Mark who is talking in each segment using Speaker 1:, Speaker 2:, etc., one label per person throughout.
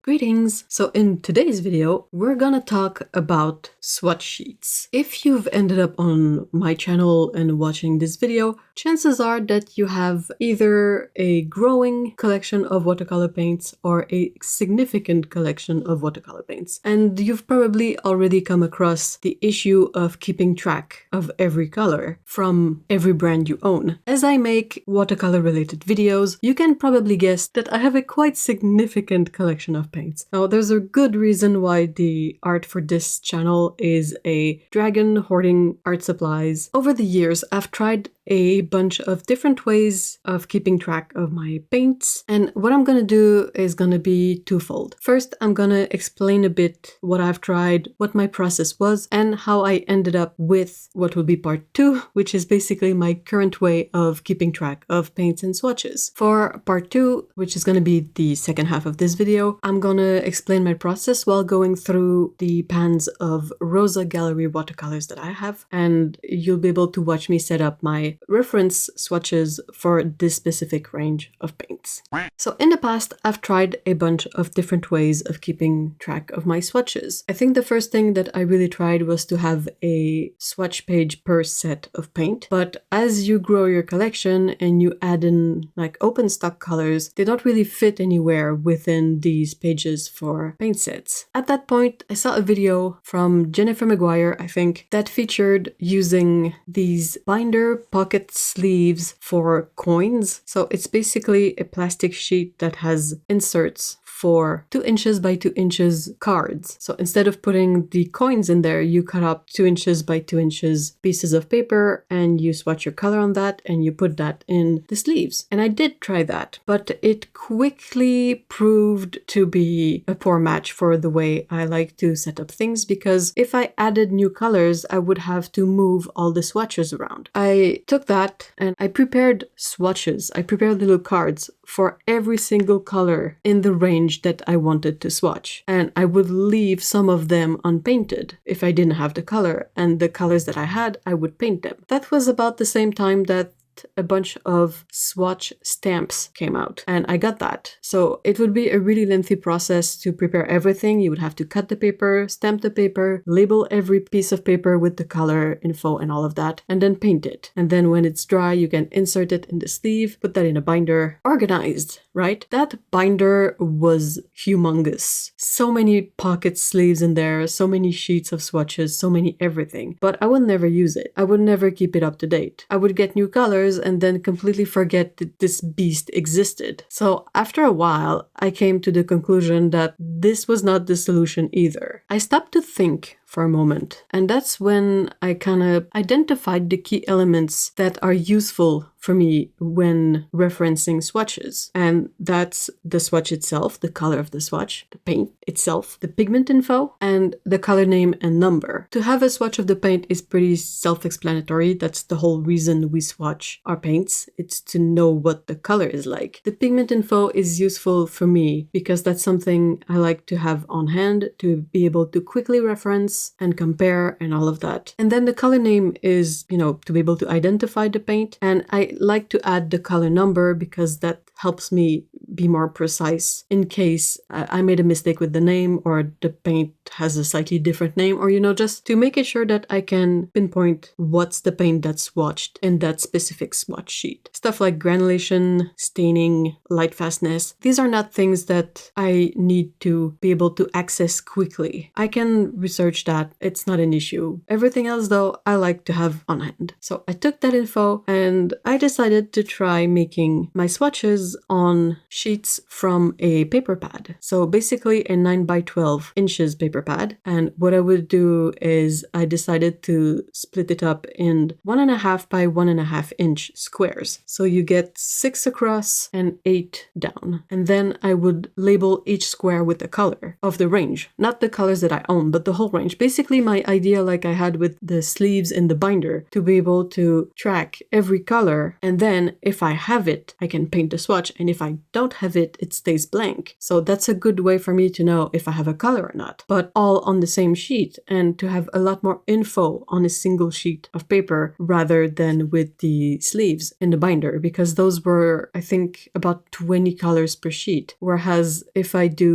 Speaker 1: Greetings! So in today's video, we're gonna talk about swatch sheets. If you've ended up on my channel and watching this video, chances are that you have either a growing collection of watercolor paints or a significant collection of watercolor paints. And you've probably already come across the issue of keeping track of every color from every brand you own. As I make watercolor related videos, you can probably guess that I have a quite significant collection of paints. Now, there's a good reason why the art for this channel is a dragon hoarding art supplies. Over the years, I've tried a bunch of different ways of keeping track of my paints, and what I'm gonna do is gonna be twofold. First, I'm gonna explain a bit what I've tried, what my process was, and how I ended up with what will be part 2, which is basically my current way of keeping track of paints and swatches. For part 2, which is gonna be the second half of this video, I'm gonna explain my process while going through the pans of Rosa gallery watercolors that I have, and you'll be able to watch me set up my reference swatches for this specific range of paints. So in the past, I've tried a bunch of different ways of keeping track of my swatches. I think the first thing that I really tried was to have a swatch page per set of paint, but as you grow your collection and you add in like open stock colors, they don't really fit anywhere within these pages for paint sets. At that point, I saw a video from Jennifer Maguire, I think, that featured using these binder pocket sleeves for coins. So it's basically a plastic sheet that has inserts for 2 inches by 2 inches cards. So instead of putting the coins in there, you cut up 2 inches by 2 inches pieces of paper and you swatch your color on that and you put that in the sleeves. And I did try that, but it quickly proved to be a poor match for the way I like to set up things, because if I added new colors, I would have to move all the swatches around. I took that and I prepared swatches. I prepared little cards for every single color in the range that I wanted to swatch. And I would leave some of them unpainted if I didn't have the color, and the colors that I had, I would paint them. That was about the same time that a bunch of swatch stamps came out, and I got that. So it would be a really lengthy process to prepare everything. You would have to cut the paper, stamp the paper, label every piece of paper with the color info and all of that, and then paint it. And then when it's dry, you can insert it in the sleeve, put that in a binder, organized, right? That binder was humongous. So many pocket sleeves in there, so many sheets of swatches, so many everything. But I would never use it. I would never keep it up to date. I would get new colors and then completely forget that this beast existed. So after a while, I came to the conclusion that this was not the solution either. I stopped to think for a moment, and that's when I kind of identified the key elements that are useful for me when referencing swatches. And that's the swatch itself, the color of the swatch, the paint itself, the pigment info, and the color name and number. To have a swatch of the paint is pretty self-explanatory. That's the whole reason we swatch our paints. It's to know what the color is like. The pigment info is useful for me because that's something I like to have on hand to be able to quickly reference and compare and all of that. And then the color name is, to be able to identify the paint. And I like to add the color number because that helps me be more precise in case I made a mistake with the name, or the paint has a slightly different name, or just to make it sure that I can pinpoint what's the paint that's swatched in that specific swatch sheet. Stuff like granulation, staining, light fastness, these are not things that I need to be able to access quickly. I can research that, it's not an issue. Everything else though, I like to have on hand. So I took that info and I decided to try making my swatches on sheets from a paper pad. So basically a 9 by 12 inches paper pad. And what I would do is I decided to split it up in 1.5 by 1.5 inch squares. So you get 6 across and 8 down. And then I would label each square with the color of the range. Not the colors that I own, but the whole range. basically my idea like I had with the sleeves in the binder, to be able to track every color, and then if I have it, I can paint the swatch, and if I don't have it, it stays blank. So that's a good way for me to know if I have a color or not, but all on the same sheet, and to have a lot more info on a single sheet of paper rather than with the sleeves in the binder, because those were, I think, about 20 colors per sheet. Whereas if I do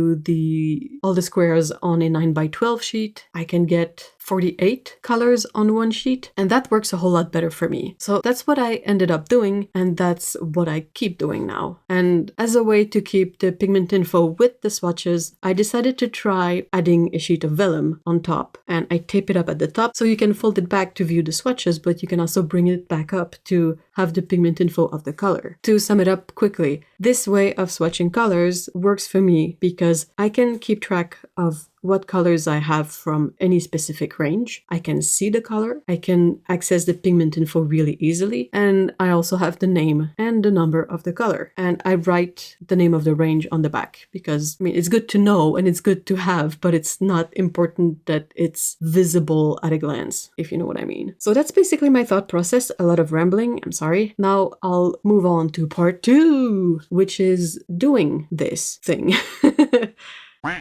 Speaker 1: all the squares on a 9x12 sheet, I can get 48 colors on one sheet, and that works a whole lot better for me. So that's what I ended up doing, and that's what I keep doing now. And as a way to keep the pigment info with the swatches, I decided to try adding a sheet of vellum on top, and I tape it up at the top so you can fold it back to view the swatches, but you can also bring it back up to have the pigment info of the color. To sum it up quickly, this way of swatching colors works for me because I can keep track of what colors I have from any specific range. I can see the color, I can access the pigment info really easily, and I also have the name and the number of the color. And I write the name of the range on the back because, I mean, it's good to know and it's good to have, but it's not important that it's visible at a glance, if you know what I mean. So that's basically my thought process. A lot of rambling, I'm sorry. Now I'll move on to part 2, which is doing this thing.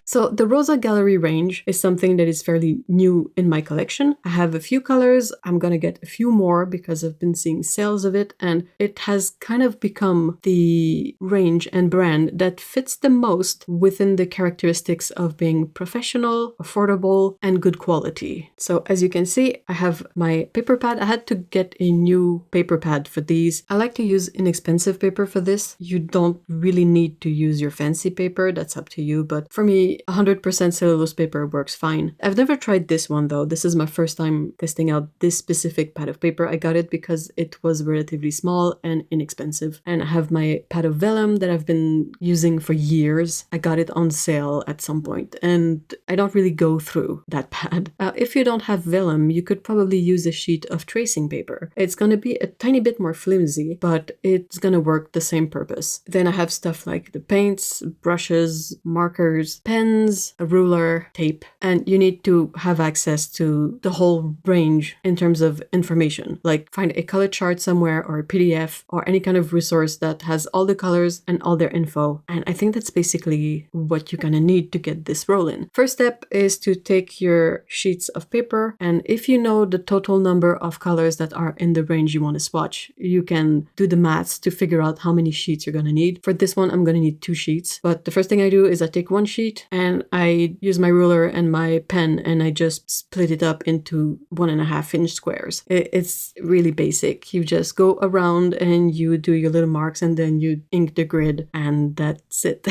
Speaker 1: So the Rosa Gallery range is something that is fairly new in my collection. I have a few colors. I'm gonna get a few more because I've been seeing sales of it, and it has kind of become the range and brand that fits the most within the characteristics of being professional, affordable, and good quality. So as you can see, I have my paper pad. I had to get a new paper pad for these. I like to use inexpensive paper for this. You don't really need to use your fancy paper. That's up to you, but for me, 100% cellulose paper works fine. I've never tried this one though. This is my first time testing out this specific pad of paper. I got it because it was relatively small and inexpensive. And I have my pad of vellum that I've been using for years. I got it on sale at some point, and I don't really go through that pad. If you don't have vellum, you could probably use a sheet of tracing paper. It's going to be a tiny bit more flimsy, but it's going to work the same purpose. Then I have stuff like the paints, brushes, markers, pens, a ruler, tape, and you need to have access to the whole range in terms of information. Like find a color chart somewhere or a PDF or any kind of resource that has all the colors and all their info. And I think that's basically what you're gonna need to get this rolling. First step is to take your sheets of paper, and if you know the total number of colors that are in the range you want to swatch, you can do the maths to figure out how many sheets you're gonna need. For this one, I'm gonna need 2 sheets, but the first thing I do is I take one sheet and I use my ruler and my pen and I just split it up into 1.5-inch squares. It's really basic. You just go around and you do your little marks and then you ink the grid, and that's it.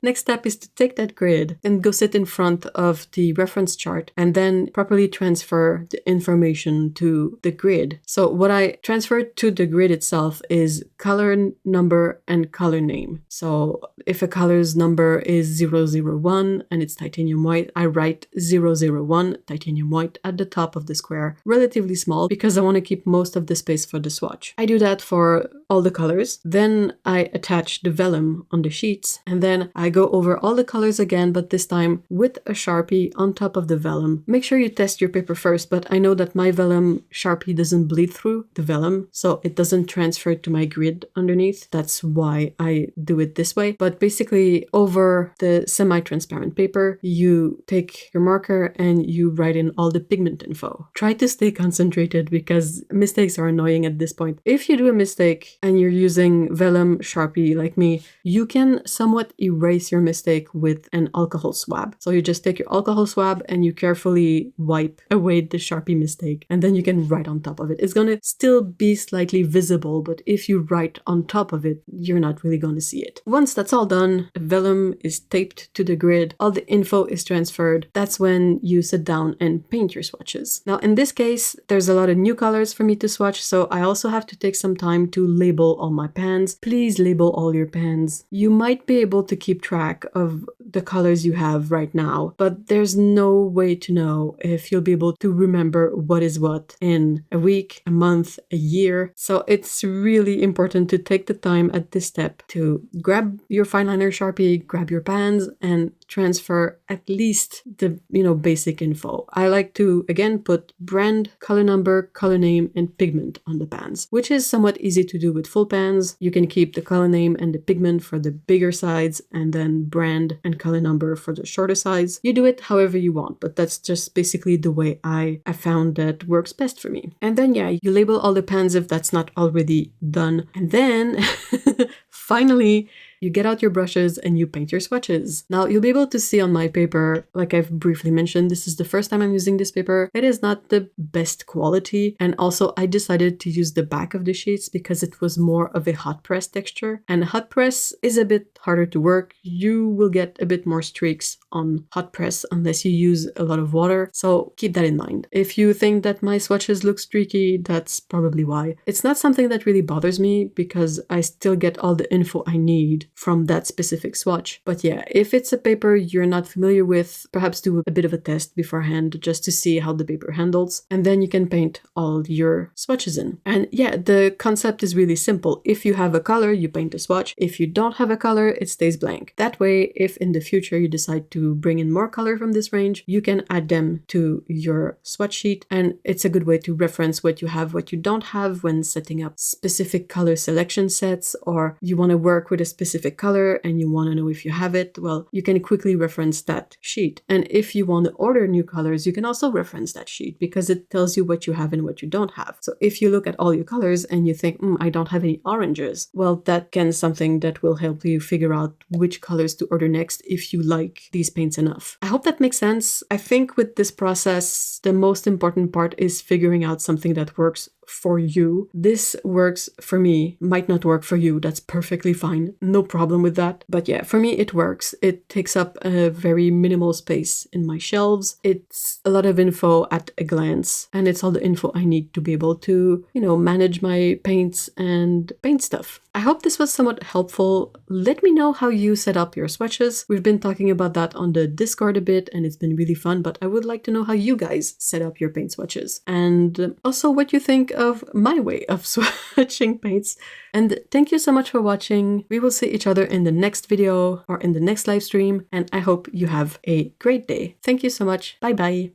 Speaker 1: Next step is to take that grid and go sit in front of the reference chart and then properly transfer the information to the grid. So what I transferred to the grid itself is color number and color name. So if a color's number is 001 and it's titanium white, I write 001 titanium white at the top of the square, relatively small because I want to keep most of the space for the swatch. I do that for all the colors. Then I attach the vellum on the sheets, and then I go over all the colors again, but this time with a Sharpie on top of the vellum. Make sure you test your paper first, but I know that my vellum Sharpie doesn't bleed through the vellum, so it doesn't transfer to my grid underneath. That's why I do it this way. But basically, over the semi-transparent paper, you take your marker and you write in all the pigment info. Try to stay concentrated because mistakes are annoying at this point. If you do a mistake and you're using vellum Sharpie like me, you can somewhat erase your mistake with an alcohol swab. So you just take your alcohol swab and you carefully wipe away the Sharpie mistake, and then you can write on top of it. It's gonna still be slightly visible, but if you write on top of it, you're not really gonna see it. Once that's all done, vellum is taped to the grid, all the info is transferred. That's when you sit down and paint your swatches. Now in this case, there's a lot of new colors for me to swatch, so I also have to take some time to label all my pans. Please label all your pans. You might be able to keep track of the colors you have right now, but there's no way to know if you'll be able to remember what is what in a week, a month, a year. So it's really important to take the time at this step to grab your fine liner Sharpie, grab your pans, and transfer at least the, basic info. I like to, again, put brand, color number, color name, and pigment on the pans, which is somewhat easy to do with full pans. You can keep the color name and the pigment for the bigger sides and then brand and color number for the shorter sides. You do it however you want, but that's just basically the way I found that works best for me. And then, yeah, you label all the pans if that's not already done. And then finally, you get out your brushes and you paint your swatches. Now, you'll be able to see on my paper, like I've briefly mentioned, this is the first time I'm using this paper. It is not the best quality. And also, I decided to use the back of the sheets because it was more of a hot press texture. And hot press is a bit harder to work. You will get a bit more streaks on hot press unless you use a lot of water. So keep that in mind. If you think that my swatches look streaky, that's probably why. It's not something that really bothers me because I still get all the info I need from that specific swatch. But yeah, if it's a paper you're not familiar with, perhaps do a bit of a test beforehand just to see how the paper handles, and then you can paint all your swatches in. And yeah, the concept is really simple. If you have a color, you paint a swatch. If you don't have a color, it stays blank. That way, if in the future you decide to bring in more color from this range, you can add them to your swatch sheet, and it's a good way to reference what you have, what you don't have when setting up specific color selection sets, or you want to work with a specific color and you want to know if you have it. Well, you can quickly reference that sheet. And if you want to order new colors, you can also reference that sheet because it tells you what you have and what you don't have. So if you look at all your colors and you think, I don't have any oranges, well, that can something that will help you figure out which colors to order next if you like these paints enough. I hope that makes sense. I think with this process, the most important part is figuring out something that works for you. This works for me, might not work for you. That's perfectly fine. No problem with that. But yeah, for me, it works. It takes up a very minimal space in my shelves. It's a lot of info at a glance, and it's all the info I need to be able to, manage my paints and paint stuff. I hope this was somewhat helpful. Let me know how you set up your swatches. We've been talking about that on the Discord a bit, and it's been really fun, but I would like to know how you guys set up your paint swatches. And also what you think of my way of swatching paints. And thank you so much for watching. We will see each other in the next video or in the next live stream, and I hope you have a great day. Thank you so much. Bye bye.